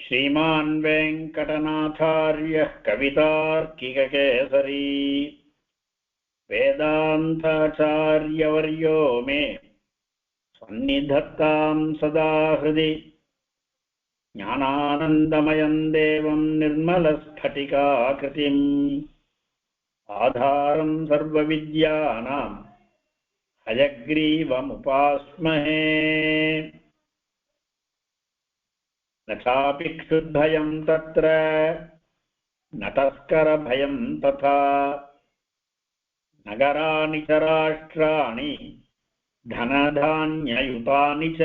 श्रीमान् वेङ्कटनाथार्यः कवितार्किककेसरी वेदान्ताचार्यवर्यो मे सन्निधत्तां सदा हृदि ज्ञानानन्दमयं देवं निर्मलस्फटिकाकृतिम् आधारं सर्वविद्यानां हयग्रीवमुपास्महे न चापि क्षुद्भयं तत्र न तस्करभयं तथा नगराणि च राष्ट्राणि धनधान्ययुतानि च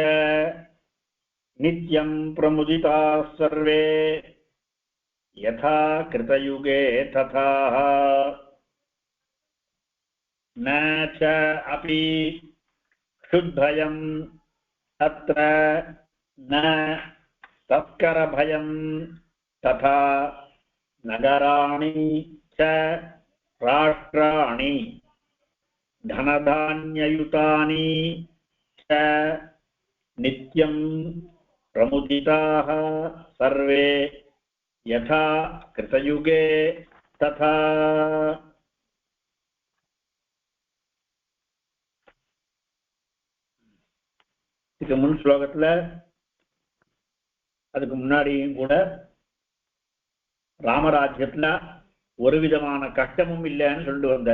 नित्यं प्रमुदिताः सर्वे यथा कृतयुगे तथा न च अपि क्षुद्भयं तत्र न तस्करभयं तथा नगराणि च राष्ट्राणि धनधान्ययुतानि च नित्यं प्रमुदिताः सर्वे यथा कृतयुगे तथा. இதுக்கு முன் ஸ்லோகத்துல அதுக்கு முன்னாடியும் கூட ராமராஜ்யத்துல ஒரு விதமான கஷ்டமும் இல்லைன்னு சொல்லிட்டு வந்த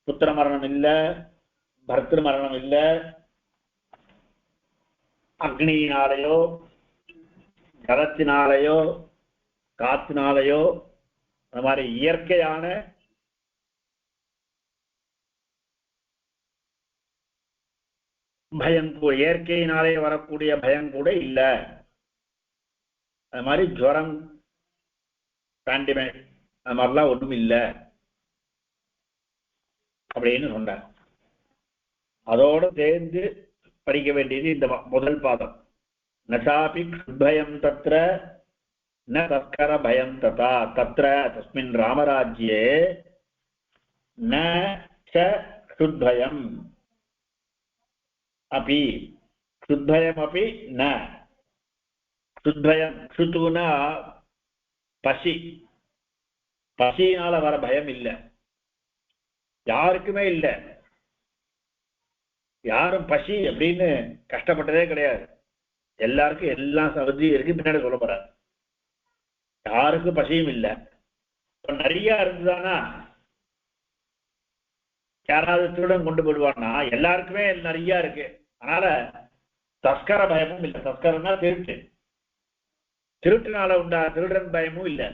புத்திர மரணம் இல்ல, பர்திரு மரணம் இல்ல, அக்னியினாலேயோ ஜலத்தினாலேயோ காத்தினாலேயோ அந்த மாதிரி இயற்கையான பயம் கூட, இயற்கையினாலே வரக்கூடிய பயம் கூட இல்ல. அது மாதிரி ஜுவரம், பேண்டமிக் அது மாதிரிலாம் ஒன்றும் இல்லை அப்படின்னு சொன்னார். அதோடு சேர்ந்து படிக்க வேண்டியது இந்த முதல் பாதம். நசாபி க்ஷுத்பயம் தத்ர ந தஸ்கர பயம் ததா. தத்ர தஸ்மின் ராமராஜ்யே ந ச க்ஷுத்பயம் अपि क्षुद्भयमपि न. क्षुद्भயம், க்ஷுதுனா பசி, பசியினால வர பயம் இல்லை, யாருக்குமே இல்லை. யாரும் பசி அப்படின்னு கஷ்டப்பட்டதே கிடையாது. எல்லாருக்கும் எல்லா சகஜியும் இருக்கு. பின்னாடி சொல்ல போறாரு யாருக்கும் பசியும் இல்லை. நிறைய இருந்துதானா யாராவது திருடன் கொண்டு போடுவான்னா எல்லாருக்குமே நிறைய இருக்கு. அதனால தஸ்கர பயமும் இல்லை. தஸ்கரம்னா திருட்டு, திருட்டுனால உண்டா திருடன் பயமும் இல்லை.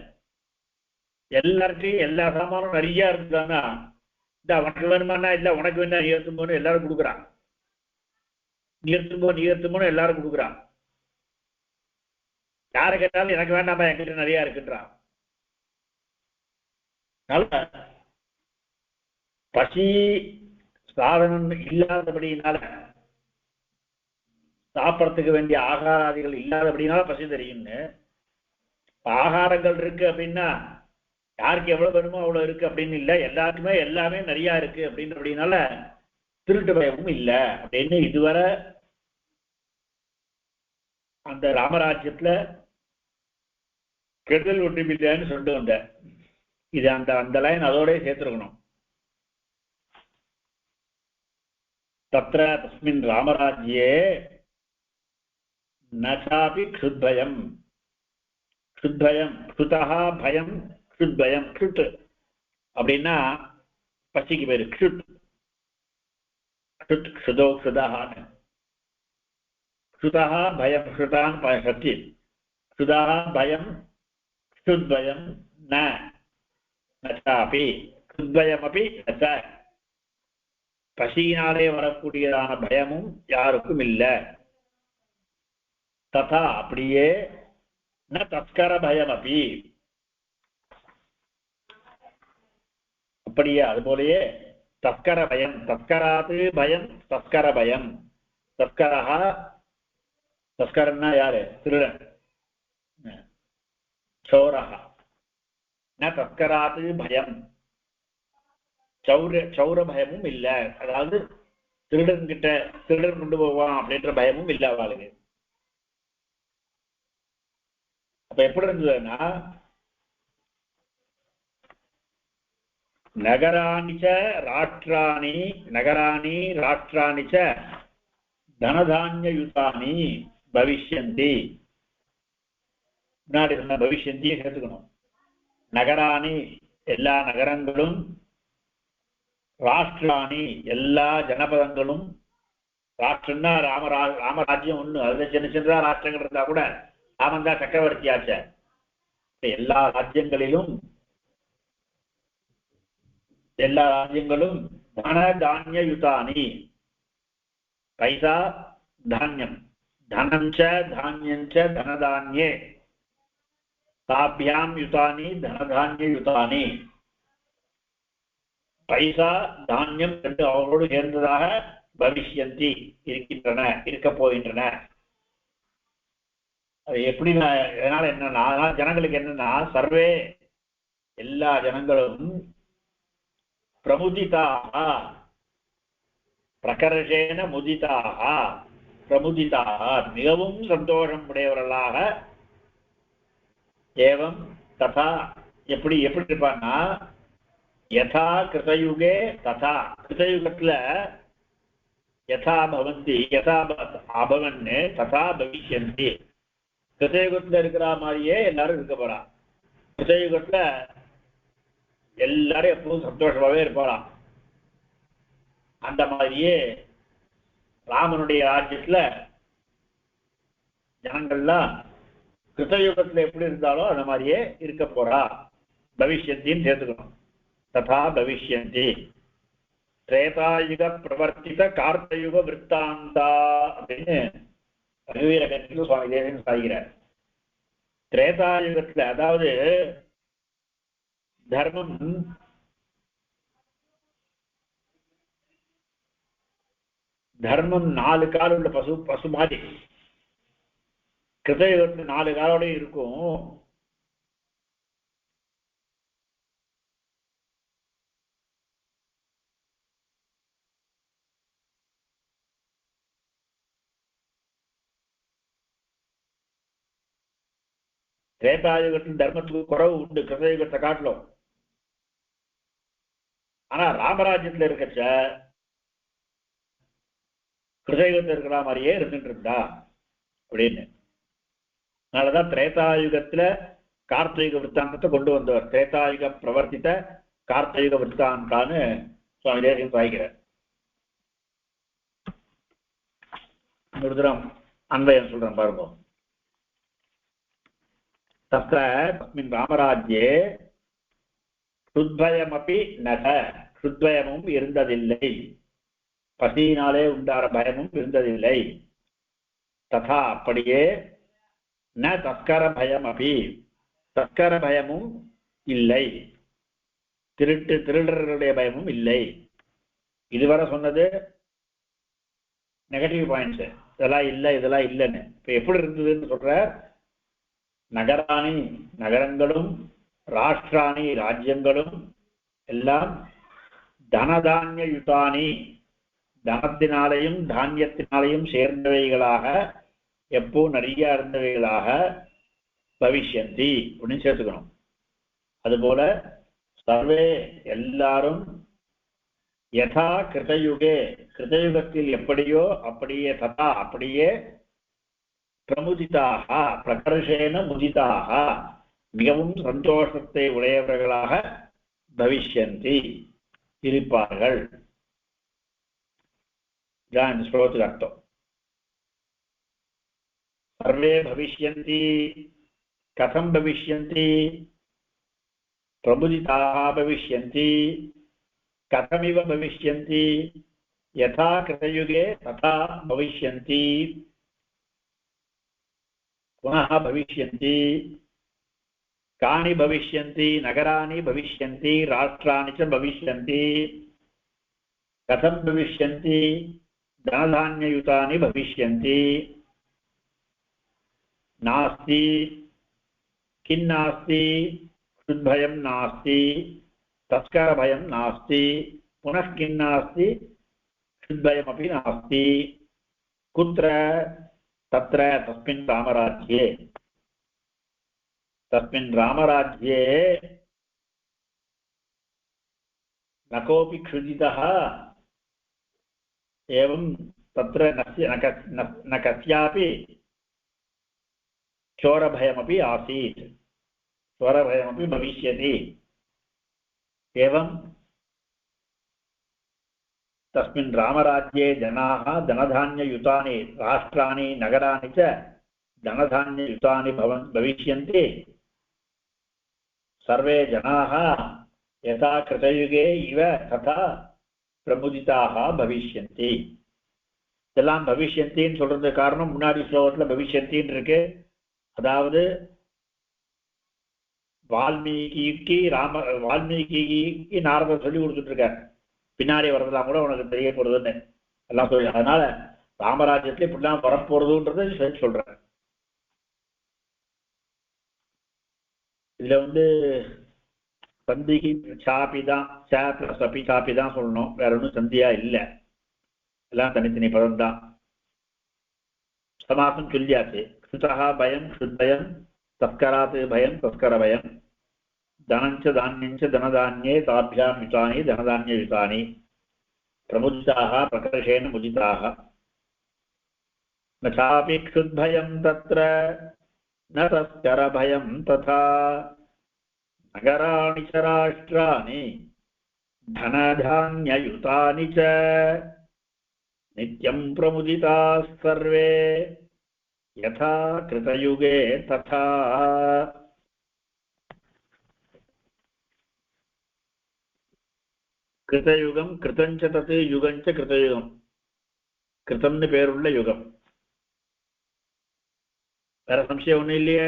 எல்லாருக்கும் எல்லா சாமானும் நிறைய இருந்துதானா இந்த உனக்கு வேணுமானா இல்லை, உனக்கு வேணா நீ எடுத்தும்போன்னு எல்லாரும் கொடுக்குறான். நீ எடுத்தும்போன்னு எல்லாரும் கொடுக்குறான். யாரை கேட்டாலும் எனக்கு வேண்டாமா என்கிட்ட நிறைய இருக்குன்றான். பசி சாதனம் இல்லாதபடினால, சாப்பிடறதுக்கு வேண்டிய ஆகாராதிகள் இல்லாதபடினால பசி தெரியும்னு. ஆகாரங்கள் இருக்கு அப்படின்னா யாருக்கு எவ்வளவு வேணுமோ அவ்வளவு இருக்கு அப்படின்னு இல்லை, எல்லாருக்குமே எல்லாமே நிறைய இருக்கு அப்படின்றபடினால திருட்டு பயமும் இல்லை அப்படின்னு இதுவரை அந்த ராமராஜ்யத்துல கெடுதல் ஒன்றும் இல்லைன்னு சொல்லிட்டு வந்த. இது அந்த லைன் அதோட சேர்த்துருக்கணும். தத்ர தஸ்மின் ராமராஜ்யே ந சாபி க்ஷுத்பயம். க்ஷுத்பயம், க்ஷுதா பயம், க்ஷுத்பயம். க்ஷுட் அப்படின்னா பசிக்கு பேரு க்ஷுட். க்ஷுட் க்ஷுதோ க்ஷுதான்னு. க்ஷுதா பயம், க்ஷுதான் சக்தி. க்ஷுதா பயம், க்ஷுத்பயம் ந சாபி. க்ஷுத்பயமபி ந ச. பசியினாலே வரக்கூடியதான பயமும் யாருக்கும் இல்லை. ததா அப்படியே ந தஸ்கர பயம் அப்படி, அப்படியே அதுபோலயே தஸ்கர பயம். தஸ்கராது பயம், தஸ்கர பயம். தஸ்கரஹா, தஸ்கரன்னா யாரு? திருடன், சௌரஹா. ந தஸ்கராது பயம், சௌர பயமும் இல்லை. அதாவது திருடன் கொண்டு போவான் அப்படின்ற பயமும் இல்லை அவளுக்கு. அப்ப எப்படி இருந்ததுன்னா நகராணி ராஷ்டிராணி ச தனதான்யயுதானி பவிஷ்யந்தி. முன்னாடி சொன்ன பவிஷ்யந்தியை சேர்த்துக்கணும். நகராணி எல்லா நகரங்களும், ராஷ்டிராணி எல்லா ஜனபதங்களும். ராஷ்டிரம்னா ராமராஜ்யம் ஒண்ணு, அதுல சின்ன சின்னதா ராஷ்டிரங்கள் இருந்தா கூட ராமன் தான் சக்கரவர்த்தி ஆச்ச. எல்லா ராஜ்யங்களும் தன தானிய யுதானி, பைசா தானியம், தனம் ச தானியம் ச தனதானியே தாபியாம் யுதானி தனதானிய யுதானி. பைசா தானியம் என்று அவரோடு சேர்ந்ததாக பவிஷ்யந்தி இருக்கின்றன, இருக்க போகின்றன. அது எப்படி? அதனால என்னன்னா ஜனங்களுக்கு என்னன்னா சர்வே எல்லா ஜனங்களும் பிரமுதிதாக பிரகர்ஷேன முதிதாக பிரமுதிதாக மிகவும் சந்தோஷம் உடையவர்களாக ஏவம் ததா எப்படி இருப்பான்னா யதா கிருதயுகே ததா கிருதயுகத்துல யதா பவந்தி யதா அபவன் ததா பவிஷ்யந்தி. கிருதயுகத்துல இருக்கிற மாதிரியே எல்லாரும் இருக்க போறா. கிருதயுகத்துல எல்லாரும் எப்பவும் சந்தோஷமாவே இருப்பாராம். அந்த மாதிரியே ராமனுடைய ராஜ்யத்துல ஜனங்கள்லாம் கிருதயுகத்துல எப்படி இருந்தாலும் அந்த மாதிரியே இருக்க போறா. பவிஷ்யந்தின்னு சேர்த்துக்கணும். ததா பவிஷ்யந்தி. திரேதாயுக பிரவர்த்தித கார்த்தயுக விற்த்தாந்தா அப்படின்னு ரகுவீர கட்சியில் சுவாமி தேவன் சாய்கிறார். திரேதாயுகத்துல அதாவது தர்மம் 4 கால் உள்ள பசு மாதிரி கிருதயுகத்துல 4 காலோட இருக்கும். திரேதாயுகத்தில் தர்மத்துக்கு குறவு உண்டு கிருதயுகத்தை காட்டிலும். ஆனா ராமராஜ்யத்துல இருக்கச்ச கிருதயுகத்துல இருக்கிற மாதிரியே இருந்துட்டு இருந்தா அப்படின்னு. அதனாலதான் திரேதாயுகத்துல கார்த்திக விற்த்தாந்தத்தை கொண்டு வந்தவர். திரேதாயுக பிரவர்த்தித்த கார்த்திக விற்த்தாந்தான்னு சுவாமி தேசிகன் சாய்கிறார். ஒரு தரம் அன்வயம் சொல்றேன் பாருங்க. தத்ர தஸ்மின் ராமராஜ்யே க்ஷுத்பயமபி நக, க்ஷுத்பயமும் இருந்ததில்லை, பசியினாலே உண்டான பயமும் இருந்ததில்லை. ததா அப்படியே ந தஸ்கர பயம் அபி, தஸ்கர பயமும் இல்லை, திருடர்களுடைய பயமும் இல்லை. இதுவரை சொன்னது நெகட்டிவ் பாயிண்ட்ஸ், இதெல்லாம் இல்லை இதெல்லாம் இல்லைன்னு. இப்ப எப்படி இருந்ததுன்னு சொல்ற, நகராணி நகரங்களும் ராஷ்டிராணி ராஜ்யங்களும் எல்லாம் தனதானிய யுதானி தனத்தினாலையும் தானியத்தினாலையும் சேர்ந்தவைகளாக எப்போ நிறைய இருந்தவைகளாக பவிஷ்யந்தி அப்படின்னு சேர்த்துக்கணும். அதுபோல சர்வே எல்லாரும் யதா கிருதயுகே கிருதயுகத்தில் எப்படியோ அப்படியே ததா அப்படியே பிரமுதிதாக பிரகர்ஷேன முதிதாக மிகவும் சந்தோஷத்தை உடையவர்களாக பவிஷ்யந்தி இருப்பார்கள். இதான் இந்த ஸ்லோகத்துக்கு அர்த்தம். சர்வே பவிஷ்யந்தி கதம் பவிஷ்யந்தி, பிரமுதிதாக பவிஷ்யந்தி கதமிவ பவிஷ்யந்தி, யதா கிருதயுகே ததா பவிஷ்யந்தி, புனः भविष्यन्ति, कानि भविष्यन्ति, नगराणि भविष्यन्ति, राष्ट्राणि च भविष्यन्ति, कथं भविष्यन्ति, धनधान्ययुतानि भविष्यन्ति, नास्ति किन्नास्ति, क्षुद्भयं नास्ति, तस्करभयं नास्ति, पुनः किन्नास्ति, क्षुद्भयमपि नास्ति, कुत्र तत्र तस्मिन् रामराज्ये. तस्मिन् रामराज्ये न कोऽपि क्षुदितः एवं तत्र न कस्यापि चोरभयमपि आसीत् चोरभयमपि भविष्यति एवं तस्मिन् रामराज्ये जनाः धनधान्ययुतानि राष्ट्राणि नगराणि च धनधान्ययुतानि भविष्यन्ति सर्वे जनाः यथा कृतयुगे इव तथा प्रमुदिताः भविष्यन्ति இதெல்லாம் பவிஷ்யந்தின்னு சொல்றது காரணம் முன்னாடி ஸ்லோகத்துல பவிஷ்யந்தின்னு இருக்கு அதாவது வால்மீகிக்கு நாரதர் சொல்லி கொடுத்துட்டு இருக்காரு பின்னாடி வரதெல்லாம் கூட உனக்கு தெரிய போறதுன்னு எல்லாம் சொல்லி அதனால ராமராஜ்யத்துல இப்படிலாம் வரப்போறதுன்றது சொல்றாரு இதுல சந்திக்கு சாப்பிதான் சாப்பி சாப்பிதான் சொல்லணும் வேற ஒன்றும் சந்தியா இல்லை எல்லாம் தனித்தனி பதம் தான் சமாசம் சொல்லியாச்சு சுதா பயம் சுத்தயம் தஸ்கராத் பயம் தஸ்கர பயம் தனஞ்ச தானியஞ்ச தனதானியே தாபியாம் யுதானி தனதானிய யுதானி பிரமுதிதாக பிரகர்ஷேன முதிதாக நாபி க்ஷுத்பயம் தத்ர ந தஸ்கர பயம் ததா நகராணி ச ராஷ்ட்ராணி தனதான்யயுதானி ச நித்யம் பிரமுதிதாः सर्वे यथा कृतयुगे तथा कृतयुगम कृतञ्च तत् युगञ्च कृतयुगम कृतம்னு பேருள்ள யுகம் வேற சம்சயம் ஒண்ணும் இல்லையே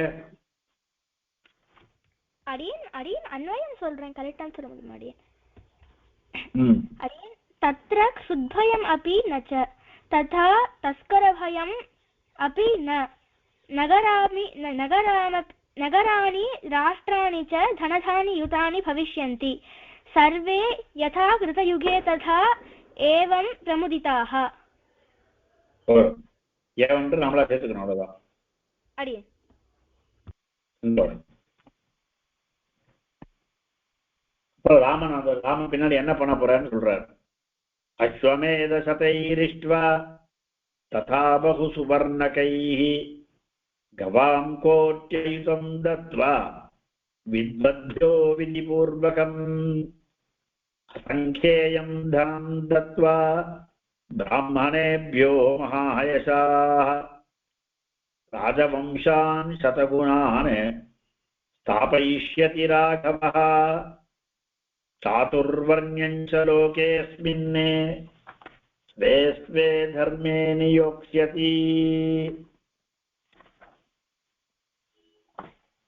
அடியன் அன்வயம் சொல்றேன் கரெக்ட்டா சொல்ல முடியுமா அடியன் तत्र क्षुद्भयम् अपि न च तथा तस्करभयम् अपि न नगराणि राष्ट्राणि च धनधान्ययुतानि भविष्यन्ति सर्वे यथा कृतयुगे तथा एवं प्रमुदिताः एवं நம்மள சேர்த்துக்கணும் அவ்வளவுதான் அடியே ராமன் பின்னாடி என்ன பண்ண போறாருன்னு சொல்றாரு अश्वमेध शतैरिष्ट्वा तथा बहु सुवर्णकैः गवां कोट्ययुतं दत्वा विद्वद्भ्यो विधिपूर्वकम् असंख्येयं धनं दत्वा ब्राह्मणेभ्यो महायशाः राजवंशान् शतगुणान् स्थापयिष्यति राघवः चातुर्वर्ण्यञ्च लोकेऽस्मिन् स्वे स्वे धर्मे नियोक्ष्यति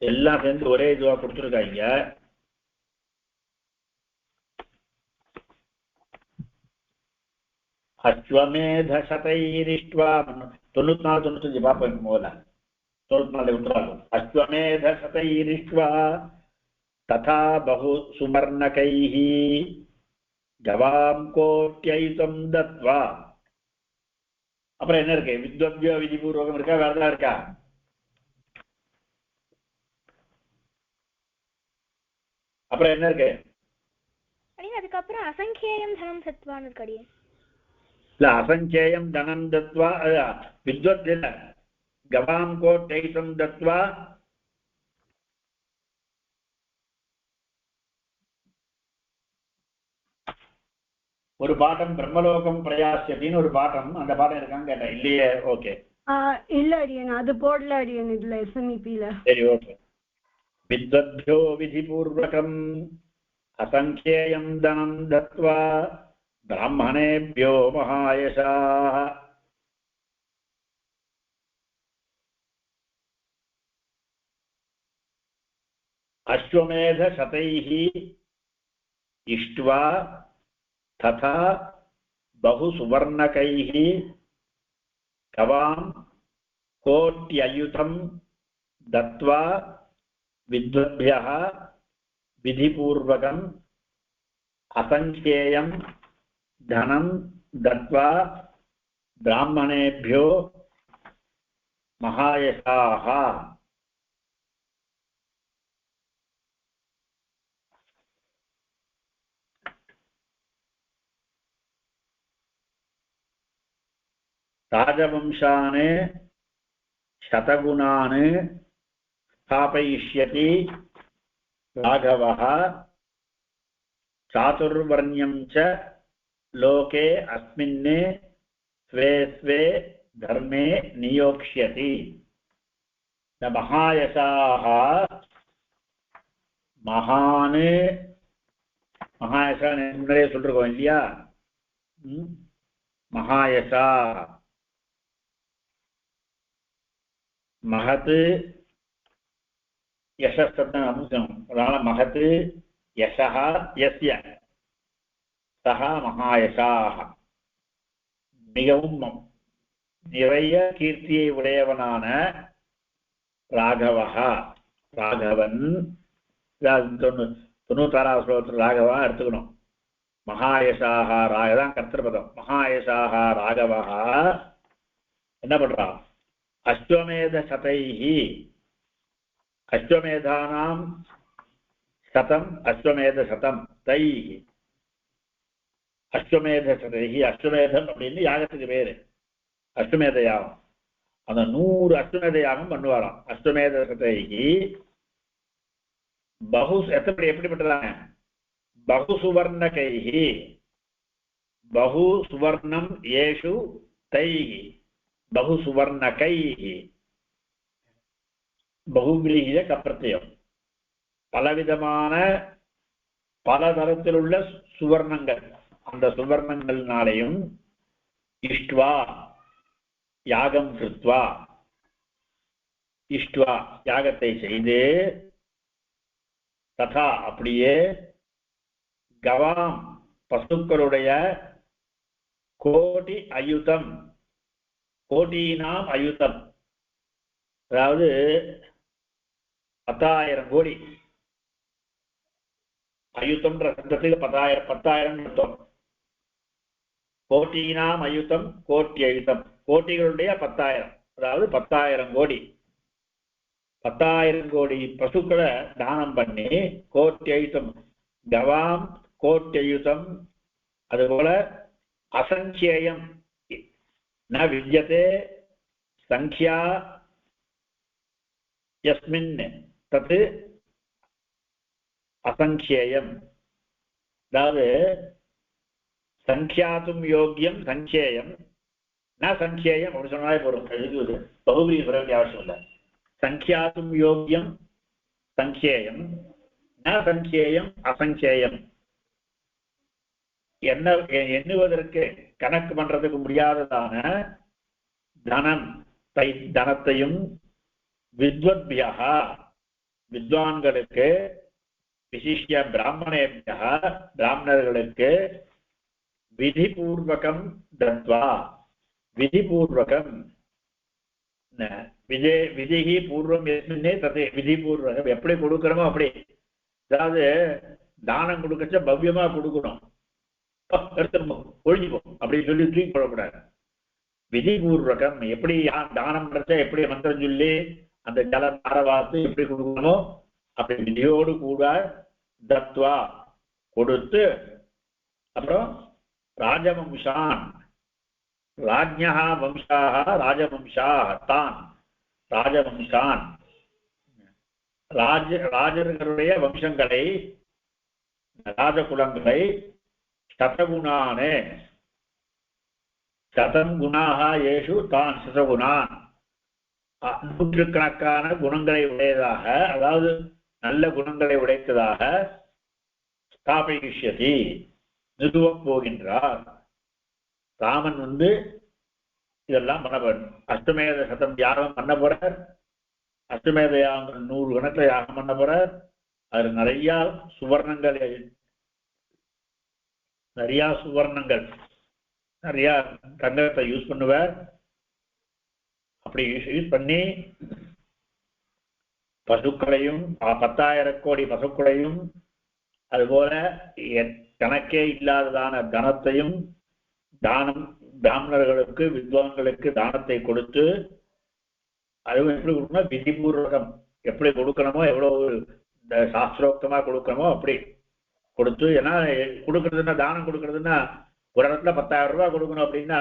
எல்லாம் சேர்ந்து ஒரே இதுவா கொடுத்துருக்காங்க அஸ்வமேத சதைரிஷ்ட்வா 94 95 பாப்போம் முதல்ல 94 உத்தராகும் அஸ்வமேத சதைரிஷ்ட்வா तथा बहु सुवर्णकैः गवां कोट्ययुतं दत्वा அப்புறம் என்ன இருக்கு வித்வத்ய விதிபூர்வகம் இருக்கா வேற ஏதாவது இருக்கா அப்புறம் என்ன இருக்கு அதுக்கு அப்புறம் அசங்கேயம் தனம் தத்வான்னு இருக்கடியே இல்ல அசங்கேயம் தனம் தத்வா வித்வத் இல்ல கவாம் கோட்டையம் தத்வா ஒரு பாட்டம் பிரம்மலோகம் பிரயாசியத்தின்னு ஒரு பாட்டம் அந்த பாட்டம் இருக்கான்னு கேட்டேன் இல்லையே ஓகே இல்ல அடியன் அது போடல அடியன் இதுல எஸ்எம்இபில சரி ஓகே வித்வத்யோ விதிபூர்வகம் அசங்கேயம் தனம் தத்வா பிராமணேभ्यो மகாயசாः அஸ்வமேத சதைः இஷ்ட்வா तथा बहु सुवर्णकैः गवां कोट्ययुतं दत्वा विद्वद्भ्यः विधिपूर्वकम् असंख्येयं धनं दत्वा ब्राह्मणेभ्यो महायशाः ராஜவம்சான் சதகுணான் ஸ்தாபயிஷ்யதி ராகவः சாதுர்வர்ண்யம் ச லோகே அஸ்மின் ஸ்வே ஸ்வே தர்மே நியோக்ஷ்யதி. இந்த மகாயசாः மகான் மகாயசா முன்னாடியே சொல்லிருக்கோம் இல்லையா? மகாயசா மகத் யசஸ்தான் அம்சம். அதனால மகத் யசஹ யஸ்ய சஹ மகாயசாஹ, மிகவும் நிறைய கீர்த்தியை உடையவனான ராகவஹ, ராகவன். 96வது ஸ்லோகத்தில் ராகவா எடுத்துக்கணும். மகாயசாஹ ராகதான் கர்த்தபதம். மகாயசாஹ ராகவஹ என்ன பண்றான்? அஸ்வமேத சதைஹி, அஸ்வமேதானாம் சதம் அஸ்வமேத சதம் தைஹி, அஸ்வமேத சதைஹி. அஸ்வமேதம் அப்படின்னு யாகத்துக்கு பேரு, அஸ்வமேத யாகம். அந்த 100 அஸ்வமேத யாகம் பண்ணுவாராம். அஸ்வமேத சதைஹி பகு எப்படிப்பட்டதாங்க? பகு சுவர்ணகைஹி, பகு சுவர்ணம் ஏஷு தைஹி, பகு சுவர்ணகைஹி. பகுவிலிய கப்பிரத்தியம், பலவிதமான பல தரத்தில் உள்ள சுவர்ணங்கள். அந்த சுவர்ணங்கள்னாலையும் இஷ்ட்வா யாகம் கிருத்வா, இஷ்ட்வா யாகத்தை செய்து, ததா அப்படியே கவாம் பசுக்களுடைய கோடி அயுதம், கோடினாம் அயுதம், அதாவது 10,000 கோடி. அயுத்தம்ன்ற சப்தத்துக்கு 10,000 அர்த்தம். கோட்டினாம் அயுத்தம், கோட்டி அயுத்தம், கோட்டிகளுடைய 10,000, அதாவது 10,000 கோடி. 10,000 கோடி பசுக்களை தானம் பண்ணி கோட்டி அயுத்தம், கவாம் கோட்டி அயுத்தம். அதுபோல அசங்கியம் ந வித்யதே சங்கியா யஸ்மின் தத் அசங்கியம். அதாவது சங்கியாத்தும் யோக்கியம் சங்கியம் ந சங்கியம் அப்படி சொன்னாலே போறோம். எழுதுவது பகுதியை சொல்ல வேண்டிய அவசியம் இல்லை. சங்கியாத்தும் யோக்கியம் சங்கியம் ந சங்கியம் அசங்கியம். எண்ணுவதற்கு கணக்கு பண்றதுக்கு முடியாததான தனம் தனத்தையும் வித்வத்பியா வித்வான்களுக்கு, விசிஷ்ய பிராமணேபியா பிராமணர்களுக்கு விதிபூர்வகம் தத்வா, விதிபூர்வகம் விதிகி பூர்வம் எஸ்மின்னே ததே விதிபூர்வகம். எப்படி கொடுக்கணுமோ அப்படி. அதாவது தானம் கொடுக்கச்ச பவ்யமா கொடுக்கணும், ஒழிஞ்சுப்போம் அப்படின்னு சொல்லி தூக்கி போடக்கூடாது. விதிபூர்வகம் எப்படி தானம் பண்றச்ச எப்படி மந்திரம் சொல்லி அந்த ஜல தாரவாத்து எப்படி கொடுக்கணுமோ அப்படி விதியோடு கூட தத்வா கொடுத்து, அப்புறம் ராஜவம்சான் ராஜ்யா வம்சாக ராஜவம்சாக தான் ராஜவம்சான் ராஜர்களுடைய வம்சங்களை ராஜகுலங்களை சதகுணானே சதம் குணாக ஏஷு தான் சதகுணான் 100கணக்கான குணங்களை உடையதாக, அதாவது நல்ல குணங்களை உடைத்ததாக ஸ்தாபயிஷ்யதி நிறுவப் போகின்றார். ராமன் இதெல்லாம் பண்ண போறார். அஷ்டமேத சதம் யாகம் பண்ண போறார். அஷ்டமேத யாகம் 100 கணக்கில் யாகம் பண்ண போறார். அது நிறைய சுவர்ணங்கள், நிறைய தங்கத்தை யூஸ் பண்ணுவார். அப்படி யூஸ் பண்ணி பசுக்களையும் 10,000 கோடி பசுக்களையும் அதுபோல கணக்கே இல்லாததான தனத்தையும் தானம் பிராமணர்களுக்கு வித்வான்களுக்கு தானத்தை கொடுத்து, அதுவும் எப்படி கொடுக்கணும்? விதிபூர்வகம் எப்படி கொடுக்கணுமோ, எவ்வளவு இந்த சாஸ்திரோக்தமா கொடுக்கணுமோ அப்படி கொடுத்து. ஏன்னா கொடுக்கறதுன்னா தானம் கொடுக்கறதுன்னா ஒரு இடத்துல 10,000 ரூபாய் கொடுக்கணும் அப்படின்னா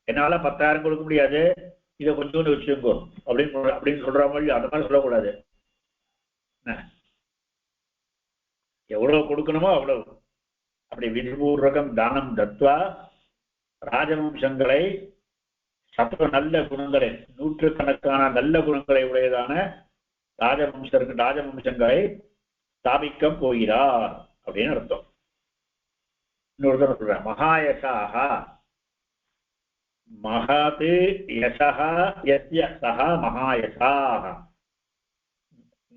என்னால 10,000 கொடுக்க முடியாது, இதை கொஞ்சோண்டு வச்சுக்கோ அப்படின்னு சொல்ற மாதிரி அந்த மாதிரி சொல்லக்கூடாது. எவ்வளவு கொடுக்கணுமோ அவ்வளவு. அப்படி விதிபூர்வகம் தானம் தத்வா ராஜவம்சங்களை நல்ல குணங்களை, நூற்றுக்கணக்கான நல்ல குணங்களை உடையதான ராஜவம்சங்களை ஸ்தாபிக்க போகிறார் அப்படின்னு அர்த்தம். இன்னொரு தடவை சொல்றேன், மகாயசாக மகது யசஹா யஸ்ய சஹ மகாயசாக,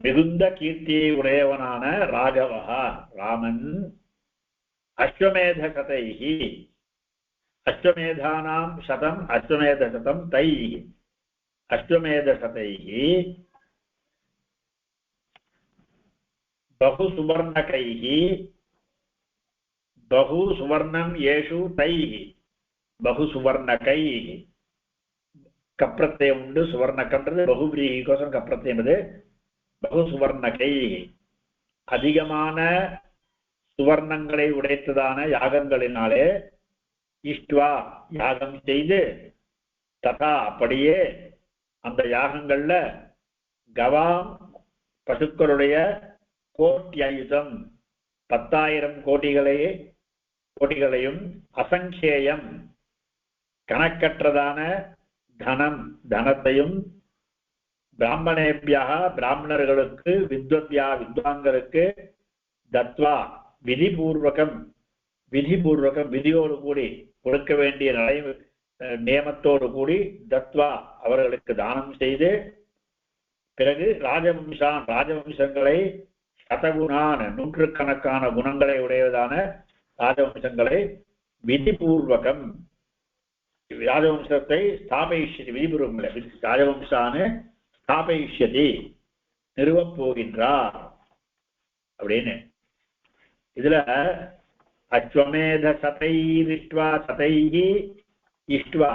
மிகுந்த கீர்த்தியை உடையவனான ராகவஹா ராமன், அஸ்வமேத சதைஹி அஸ்வமேதானாம் சதம் அஸ்வமேத சதம் தைஹி அஸ்வமேத சதைஹி பகு சுவர்ணகைஹி பகு சுவர்ணம் ஏஷு தைஹி பகு சுவர்ணகைஹி, கப்ரத்தியம் உண்டு, சுவர்ணக்கம்ன்றது பகுபிரீகோசம் கப்ரத்தியம். இது பகு சுவர்ணகைஹி, அதிகமான சுவர்ணங்களை உடைத்ததான யாகங்களினாலே இஷ்டுவா யாகம் செய்து, ததா அப்படியே அந்த யாகங்கள்ல கவாம் பசுக்களுடைய கோட்யாயுதம் 10,000 கோட்டிகளையும் அசங்கேயம் கணக்கற்றதான தனத்தையும் பிராமணேபியா பிராமணர்களுக்கு வித்வான்களுக்கு தத்வா விதிபூர்வகம் விதியோடு கூடி கொடுக்க வேண்டிய நியமத்தோடு கூடி தத்வா அவர்களுக்கு தானம் செய்து, பிறகு ராஜவம்சங்களை சதகுணான நூற்றுக்கணக்கான குணங்களை உடையதான ராஜவம்சங்களை விதிபூர்வகம் ராஜவம்சத்தை ஸ்தாபயிஷ்யதி, விதிபூர்வகம் ராஜவம்சான ஸ்தாபயிஷ்யதி நிறுவப் போகின்றார் அப்படின்னு. இதுல அஸ்வமேத சதைரிஷ்ட்வா சதைஹி இஷ்ட்வா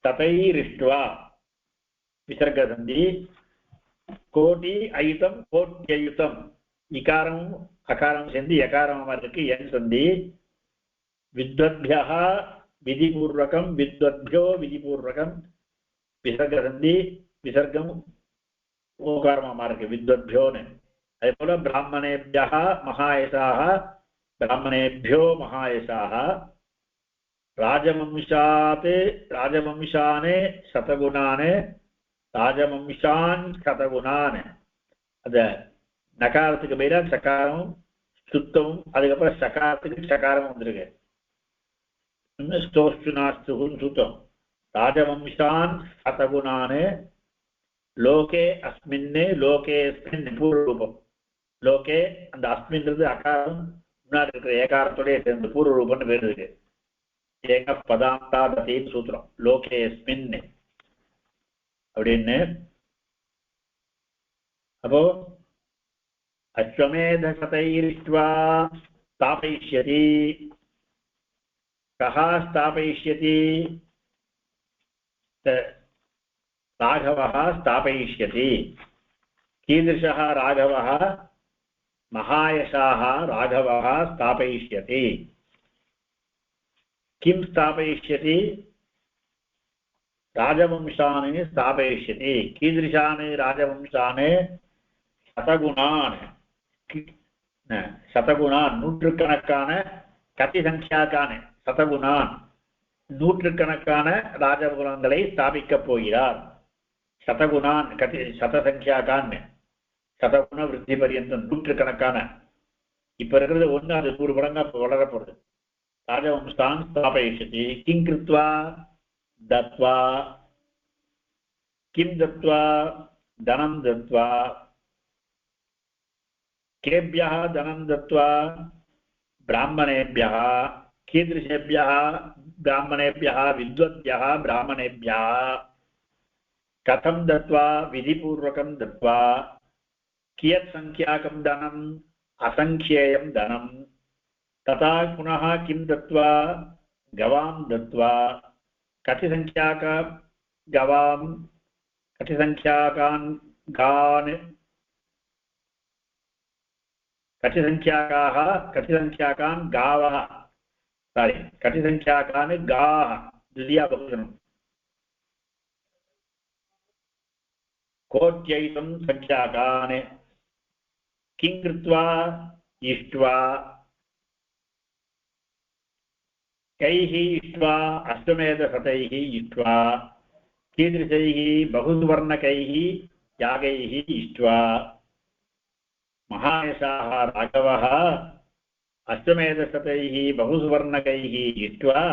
சதைரிஷ்ட்வா விசர்க சந்தி, கோட்டி அயுதம் கோட்யயுதம், இகாரம் அகாரம் சேர்ந்து எகாரமா இருக்கு, என் சந்தி. வித்வத்பியா விதிபூர்வகம் வித்வத்பியோ விதிபூர்வகம் விசர்க சந்தி, விசர்க்கம் ஓகாரமா இருக்கு வித்வத்பியோன்னு. அதே போல பிராமணேபியா மகாயசாக பிராமணேபியோ மகாயசாக ராஜவம்சானே சதகுணானே ராஜவம்சான் சதகுணான். அந்த நகாரத்துக்கு பேரா சகாரம் சுத்தமும், அதுக்கப்புறம் சகாரத்துக்கு சகாரமும் வந்துருக்கு. சுத்தம் ராஜவம்சான் சதகுணானே லோகே அஸ்மின்னு லோகே அஸ்மின் பூர்வரூபம். லோகே அந்த அஸ்மின்றது அகாரம் முன்னாடி இருக்கிற ஏகாரத்தோடய சேர்ந்து பூர்வரூபம்னு பேர் இருக்கு. ஏக பதாந்தாதத்தின்னு சூத்திரம் லோகே அஸ்மின் அப்படின்னு. அப்போ அஸ்வமேத சதைரிஷ்ட்வா ஸ்தாபயிஷ்யதி. கஹா ஸ்தாபயிஷ்யதி? ராகவः ஸ்தாபயிஷ்யதி. कीदृशः राघवः? महायशाः राघवः स्थापयिष्यति. किं स्थापयिष्यति? राजवंशान् स्थापयिष्यति. कीदृशान् राजवंशान्? शतगुणान्. शतगुणान् நூற்றுக்கணக்கான கதி சங்கியாக்கான சதகுணான் நூற்றுக்கணக்கான ராஜகுணங்களை ஸ்தாபிக்கப் போகிறார். சதகுணான் கதி சதசங்கியாக்கான் சதகுண விருத்தி பரியந்தம் நூற்றுக்கணக்கான. இப்ப இருக்கிறது ஒண்ணு, அது 100 மடங்கா வளர போறது. ராஜவம்சான் ஸ்தாபயிஷ்யதி. கிம் கிருத்வா? தத்வா. கிம் தத்வா? தனம் தத்வா. केभ्यः धनं दत्वा? ब्राह्मणेभ्यः. कीदृशेभ्यः? ब्राह्मणेभ्यः विद्वद्भ्यः ब्राह्मणेभ्यः. कथं दत्वा? विधिपूर्वकं दत्वा. कियत् संख्याकं धनम्? असंख्येयं धनं. तथा पुनः किं दत्वा? गवां दत्वा. कति संख्याक गवां? कति संख्याकान् गान्? कतिसंख्याकान् गावः. कतिसंख्याकान् गाः. द्वितीया बहुवचनं कोट्यैतं सख्याकान् किं कृत्वा इष्ट्वा कैः इष्ट्वा अश्वमेधशतैः इष्ट्वा कीदृशैः बहुवर्णकैः यागैः इष्ट्वा महायशाः राघवः अश्वमेधशतैः बहुवर्णकैः इष्ट्वा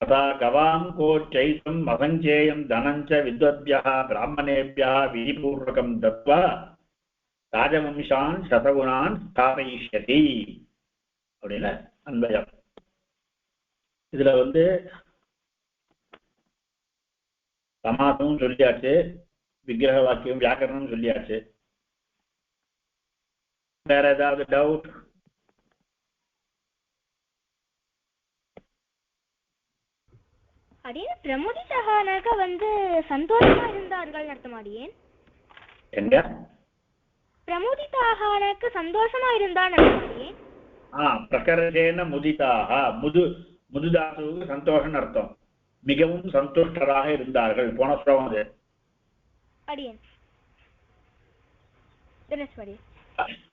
तथा गवां कोट्यैतं असङ्ख्येयं धनं च विद्वद्भ्यः ब्राह्मणेभ्यः विधिपूर्वकं दत्त्वा राजवंशान् शतगुणान् स्थापयिष्यति அப்படின்னா அன்வயம். இதுல சமாசமும் சொல்லியாச்சு, விக்கிரக வாக்கியம் வியாக்கரணம் சொல்லியாச்சு. வேற ஏதாவது டவுட்? அடியேன் பிரமுதிதஹானாக சந்தோஷமா இருந்தார்கள் அர்த்தமாடியேன். எங்க பிரமுதிதஹானாக்கு சந்தோஷமா இருந்தான் அர்த்தமாடியேன். பிரகர்ஷேன முதிதாக, முதுதாசுவுக்கு சந்தோஷம் அர்த்தம். மிகவும் சந்துஷ்டராக இருந்தார்கள். போன ஸ்லோகம் அது. அடியேன்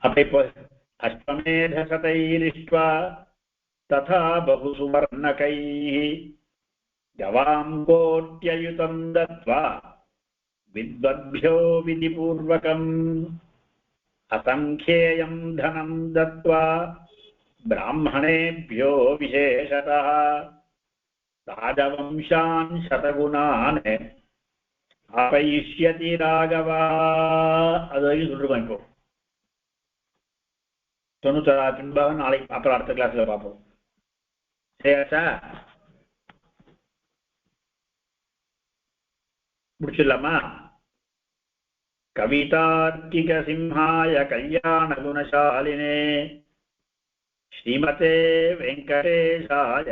அப்படி அஷ்டமேதசதைரிஷ்ட்வா ததா பகுசுவர்ணகைः गवां कोट्ययुतं दत्त्वा विद्वद्भ्यो विधिपूर्वकम् असङ्ख्येयं धनं दत्त्वा ब्राह्मणेभ्यो विशेषतः राजवंशान् शतगुणान् स्थापयिष्यति राघवः. அது சொல்றோம். இப்போ தொண்ணூத்தா பின்பாக நாளைக்கு அப்புறம் அடுத்த கிளாஸ்ல பார்ப்போம். சரியா? முடிச்சிடலாமா? கவிதார்க்கிக சிம்ஹாய கல்யாண குணசாலினே ஸ்ரீமதே வெங்கடேஷாய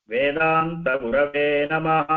வேதாந்த குரவே நமஹ.